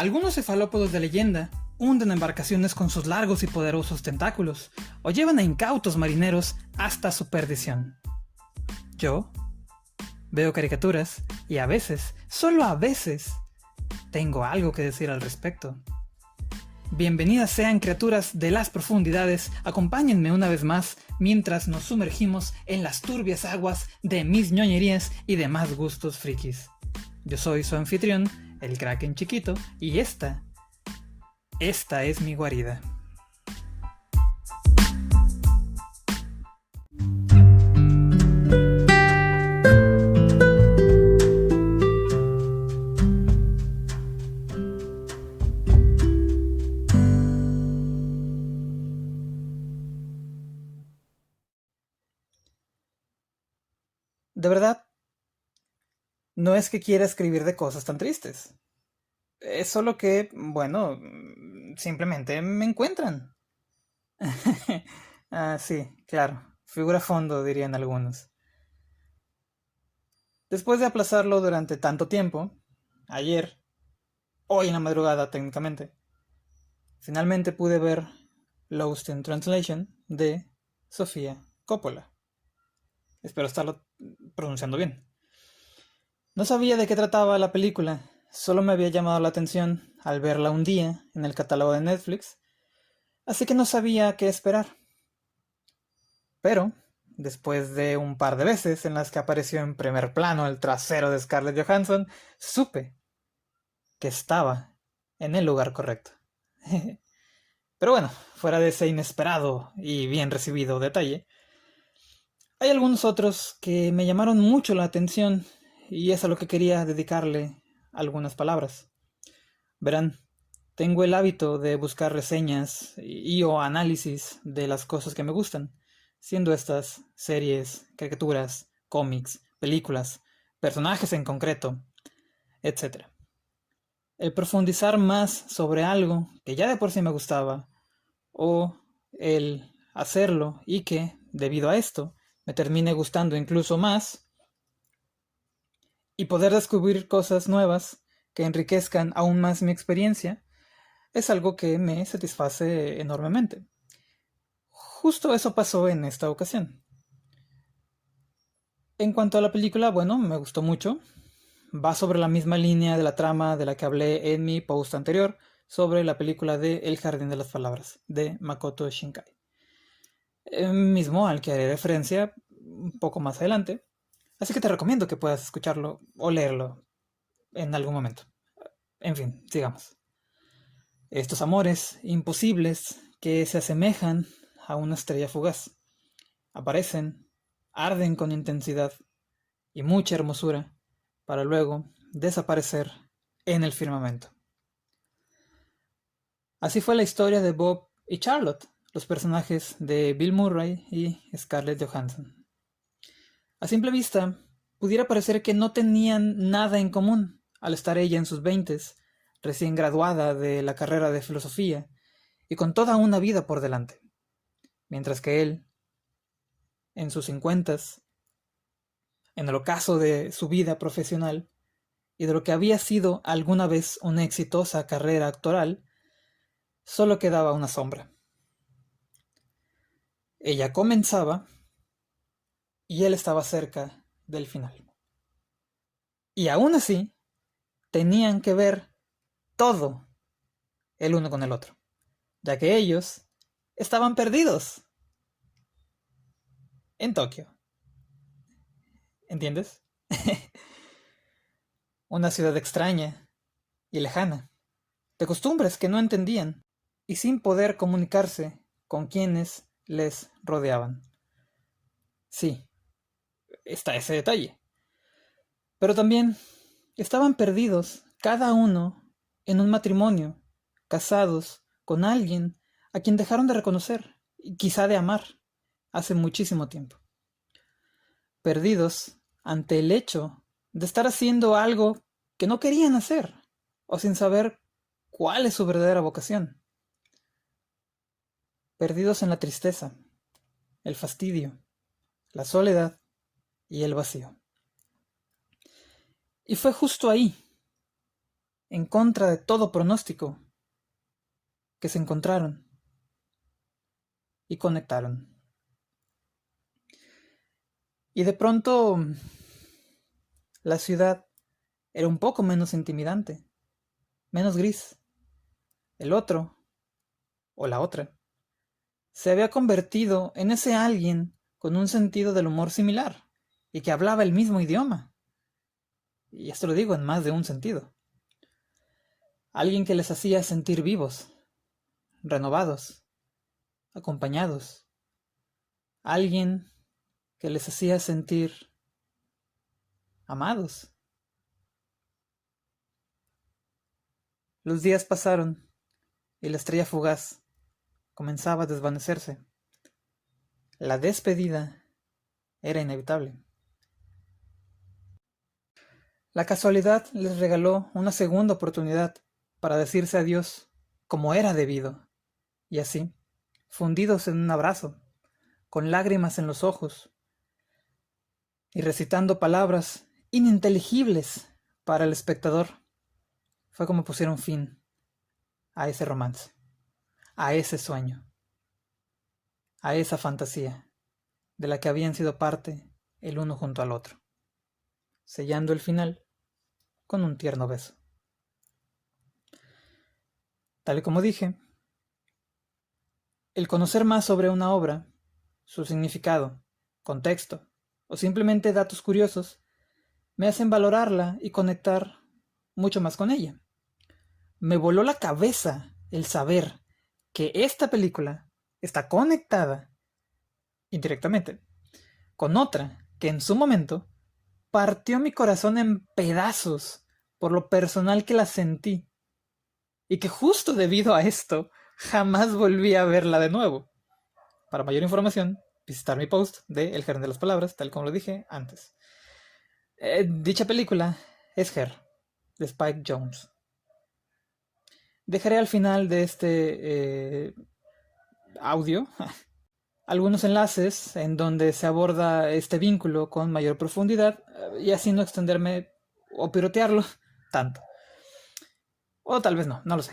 Algunos cefalópodos de leyenda hunden embarcaciones con sus largos y poderosos tentáculos, o llevan a incautos marineros hasta su perdición. Yo veo caricaturas y a veces, solo a veces, tengo algo que decir al respecto. Bienvenidas sean, criaturas de las profundidades, acompáñenme una vez más mientras nos sumergimos en las turbias aguas de mis ñoñerías y demás gustos frikis. Yo soy su anfitrión, el Kraken chiquito, y esta es mi guarida. De verdad, no es que quiera escribir de cosas tan tristes. Es solo que, bueno, simplemente me encuentran. Ah, sí, claro. Figura fondo, dirían algunos. Después de aplazarlo durante tanto tiempo, ayer, hoy en la madrugada técnicamente, finalmente pude ver Lost in Translation de Sofía Coppola. Espero estarlo pronunciando bien. No sabía de qué trataba la película, solo me había llamado la atención al verla un día en el catálogo de Netflix, así que no sabía qué esperar. Pero, después de un par de veces en las que apareció en primer plano el trasero de Scarlett Johansson, supe que estaba en el lugar correcto. Pero bueno, fuera de ese inesperado y bien recibido detalle, hay algunos otros que me llamaron mucho la atención y es a lo que quería dedicarle algunas palabras. Verán, tengo el hábito de buscar reseñas o análisis de las cosas que me gustan, siendo estas series, caricaturas, cómics, películas, personajes en concreto, etc. El profundizar más sobre algo que ya de por sí me gustaba, o el hacerlo y que, debido a esto, me termine gustando incluso más, y poder descubrir cosas nuevas que enriquezcan aún más mi experiencia, es algo que me satisface enormemente. Justo eso pasó en esta ocasión. En cuanto a la película, bueno, me gustó mucho. Va sobre la misma línea de la trama de la que hablé en mi post anterior sobre la película de El Jardín de las Palabras, de Makoto Shinkai. Mismo al que haré referencia un poco más adelante. Así que te recomiendo que puedas escucharlo o leerlo en algún momento. En fin, sigamos. Estos amores imposibles que se asemejan a una estrella fugaz. Aparecen, arden con intensidad y mucha hermosura, para luego desaparecer en el firmamento. Así fue la historia de Bob y Charlotte, los personajes de Bill Murray y Scarlett Johansson. A simple vista, pudiera parecer que no tenían nada en común, al estar ella en sus 20s, recién graduada de la carrera de filosofía, y con toda una vida por delante, mientras que él, en sus 50s, en el ocaso de su vida profesional, y de lo que había sido alguna vez una exitosa carrera actoral, solo quedaba una sombra. Ella comenzaba y él estaba cerca del final. Y aún así, tenían que ver todo el uno con el otro, ya que ellos estaban perdidos en Tokio. ¿Entiendes? Una ciudad extraña y lejana, de costumbres que no entendían y sin poder comunicarse con quienes les rodeaban. Sí, está ese detalle. Pero también estaban perdidos, cada uno, en un matrimonio, casados con alguien a quien dejaron de reconocer y quizá de amar hace muchísimo tiempo. Perdidos ante el hecho de estar haciendo algo que no querían hacer o sin saber cuál es su verdadera vocación. Perdidos en la tristeza, el fastidio, la soledad y el vacío. Y fue justo ahí, en contra de todo pronóstico, que se encontraron y conectaron. Y de pronto la ciudad era un poco menos intimidante, menos gris. El otro, o la otra, se había convertido en ese alguien con un sentido del humor similar y que hablaba el mismo idioma. Y esto lo digo en más de un sentido. Alguien que les hacía sentir vivos, renovados, acompañados. Alguien que les hacía sentir amados. Los días pasaron y la estrella fugaz comenzaba a desvanecerse. La despedida era inevitable. La casualidad les regaló una segunda oportunidad para decirse adiós como era debido, y así, fundidos en un abrazo, con lágrimas en los ojos, y recitando palabras ininteligibles para el espectador, fue como pusieron fin a ese romance, a ese sueño, a esa fantasía de la que habían sido parte el uno junto al otro, sellando el final con un tierno beso. Tal y como dije, el conocer más sobre una obra, su significado, contexto o simplemente datos curiosos me hacen valorarla y conectar mucho más con ella. Me voló la cabeza el saber que esta película está conectada indirectamente con otra que en su momento partió mi corazón en pedazos por lo personal que la sentí y que justo debido a esto jamás volví a verla de nuevo. Para mayor información, visitar mi post de El Jardín de las Palabras, tal como lo dije antes. Dicha película es Her, de Spike Jonze. Dejaré al final de este audio algunos enlaces en donde se aborda este vínculo con mayor profundidad y así no extenderme o pirotearlo tanto. O tal vez no, no lo sé.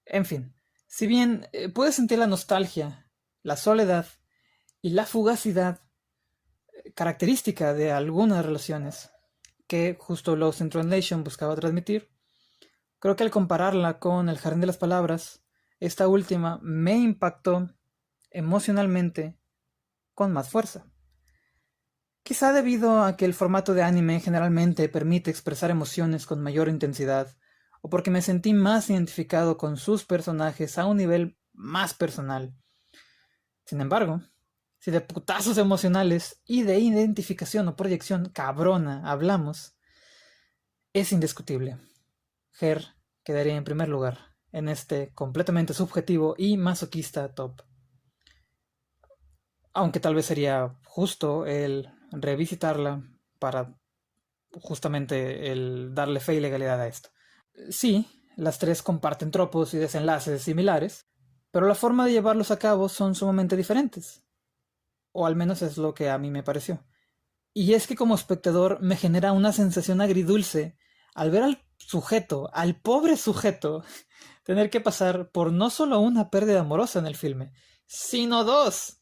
En fin, si bien puedes sentir la nostalgia, la soledad y la fugacidad característica de algunas relaciones que justo Lost in Translation buscaba transmitir, creo que al compararla con El Jardín de las Palabras, esta última me impactó emocionalmente con más fuerza. Quizá debido a que el formato de anime generalmente permite expresar emociones con mayor intensidad, o porque me sentí más identificado con sus personajes a un nivel más personal. Sin embargo, si de putazos emocionales y de identificación o proyección cabrona hablamos, es indiscutible. Her quedaría en primer lugar en este completamente subjetivo y masoquista top. Aunque tal vez sería justo el revisitarla para justamente el darle fe y legalidad a esto. Sí, las tres comparten tropos y desenlaces similares, pero la forma de llevarlos a cabo son sumamente diferentes. O al menos es lo que a mí me pareció. Y es que como espectador me genera una sensación agridulce al ver al sujeto, al pobre sujeto, tener que pasar por no solo una pérdida amorosa en el filme, sino dos.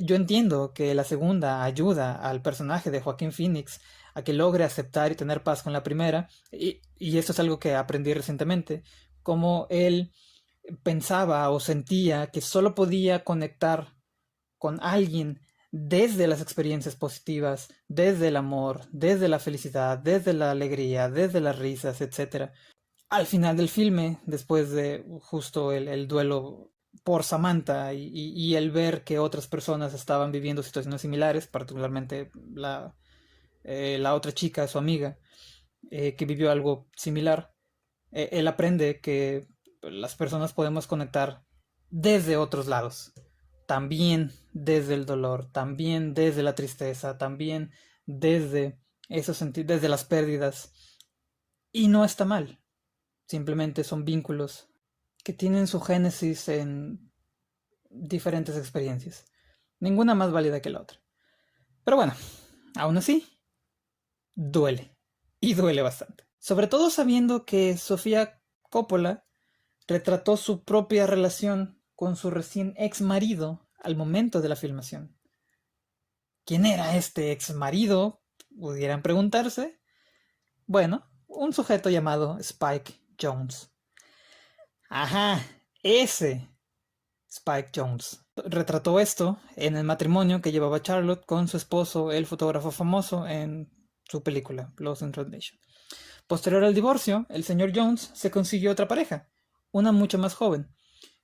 Yo entiendo que la segunda ayuda al personaje de Joaquín Phoenix a que logre aceptar y tener paz con la primera, y esto es algo que aprendí recientemente, como él pensaba o sentía que solo podía conectar con alguien desde las experiencias positivas, desde el amor, desde la felicidad, desde la alegría, desde las risas, etc. Al final del filme, después de justo el duelo por Samantha y el ver que otras personas estaban viviendo situaciones similares, particularmente la otra chica, su amiga, que vivió algo similar, él aprende que las personas podemos conectar desde otros lados, también desde el dolor, también desde la tristeza, también desde desde las pérdidas, y no está mal, simplemente son vínculos que tienen su génesis en diferentes experiencias, ninguna más válida que la otra. Pero bueno, aún así, duele, y duele bastante. Sobre todo sabiendo que Sofía Coppola retrató su propia relación con su recién ex marido al momento de la filmación. ¿Quién era este ex marido? Pudieran preguntarse. Bueno, un sujeto llamado Spike Jonze. Ajá, ese Spike Jonze. Retrató esto en el matrimonio que llevaba Charlotte con su esposo, el fotógrafo famoso, en su película, Lost in Translation. Posterior al divorcio, el señor Jones se consiguió otra pareja, una mucho más joven,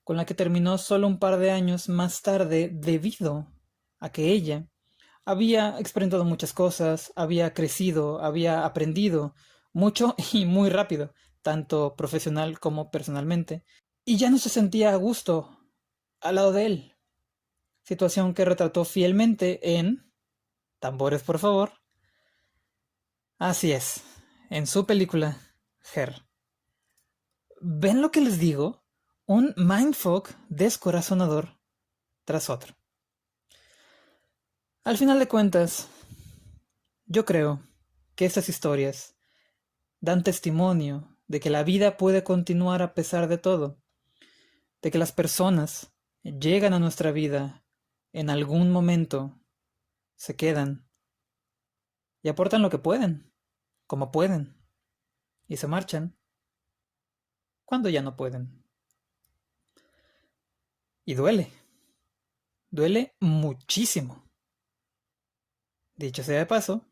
con la que terminó solo un par de años más tarde debido a que ella había experimentado muchas cosas, había crecido, había aprendido mucho y muy rápido, tanto profesional como personalmente, y ya no se sentía a gusto al lado de él, situación que retrató fielmente en, tambores por favor, así es, en su película Her. ¿Ven lo que les digo? Un mindfuck descorazonador tras otro. Al final de cuentas, yo creo que estas historias dan testimonio de que la vida puede continuar a pesar de todo, de que las personas llegan a nuestra vida en algún momento, se quedan y aportan lo que pueden, como pueden, y se marchan cuando ya no pueden. Y duele muchísimo. Dicho sea de paso,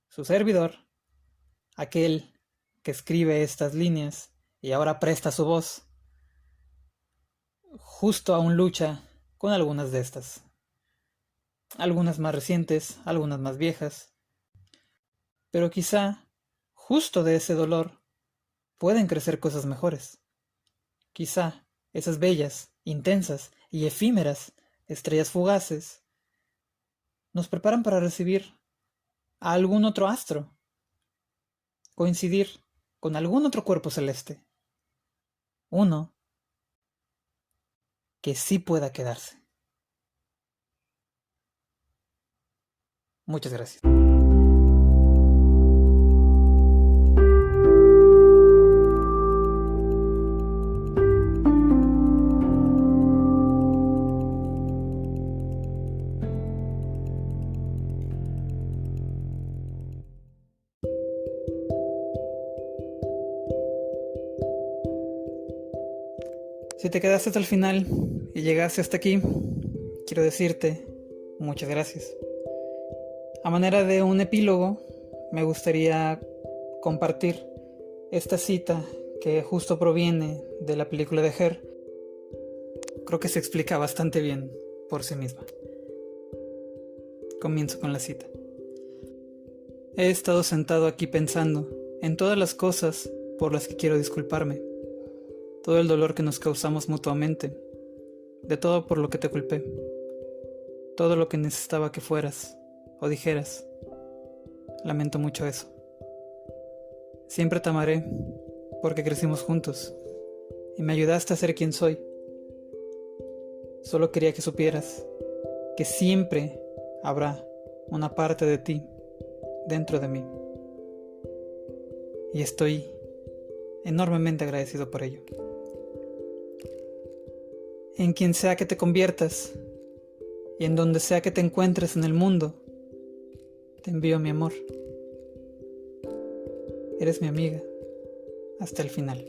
su servidor, aquel que escribe estas líneas y ahora presta su voz, justo aún lucha con algunas de estas. Algunas más recientes, algunas más viejas. Pero quizá, justo de ese dolor, pueden crecer cosas mejores. Quizá esas bellas, intensas y efímeras estrellas fugaces nos preparan para recibir a algún otro astro, coincidir con algún otro cuerpo celeste. Uno que sí pueda quedarse. Muchas gracias. Si te quedaste hasta el final y llegaste hasta aquí, quiero decirte muchas gracias. A manera de un epílogo, me gustaría compartir esta cita que justo proviene de la película de Her. Creo que se explica bastante bien por sí misma. Comienzo con la cita. He estado sentado aquí pensando en todas las cosas por las que quiero disculparme, todo el dolor que nos causamos mutuamente, de todo por lo que te culpé, todo lo que necesitaba que fueras o dijeras. Lamento mucho eso. Siempre te amaré porque crecimos juntos y me ayudaste a ser quien soy. Solo quería que supieras que siempre habrá una parte de ti dentro de mí. Y estoy enormemente agradecido por ello. En quien sea que te conviertas y en donde sea que te encuentres en el mundo, te envío mi amor. Eres mi amiga hasta el final.